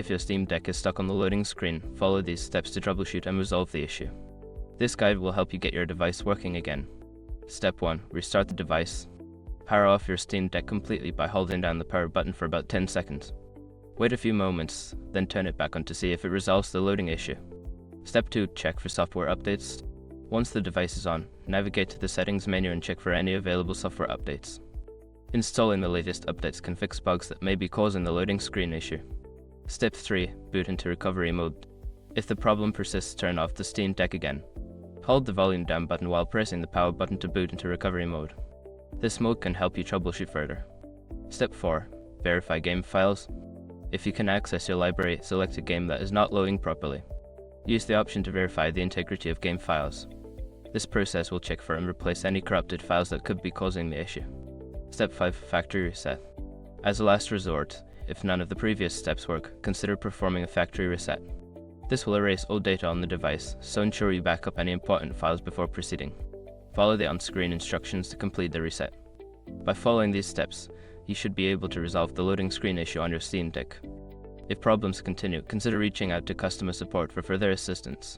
If your Steam Deck is stuck on the loading screen, follow these steps to troubleshoot and resolve the issue. This guide will help you get your device working again. Step 1. Restart the device. Power off your Steam Deck completely by holding down the power button for about 10 seconds. Wait a few moments, then turn it back on to see if it resolves the loading issue. Step 2. Check for software updates. Once the device is on, navigate to the settings menu and check for any available software updates. Installing the latest updates can fix bugs that may be causing the loading screen issue. Step 3. Boot into recovery mode. If the problem persists, turn off the Steam Deck again. Hold the volume down button while pressing the power button to boot into recovery mode. This mode can help you troubleshoot further. Step 4. Verify game files. If you can access your library, select a game that is not loading properly. Use the option to verify the integrity of game files. This process will check for and replace any corrupted files that could be causing the issue. Step 5. Factory reset. As a last resort, if none of the previous steps work, consider performing a factory reset. This will erase old data on the device, so ensure you back up any important files before proceeding. Follow the on-screen instructions to complete the reset. By following these steps, you should be able to resolve the loading screen issue on your Steam Deck. If problems continue, consider reaching out to customer support for further assistance.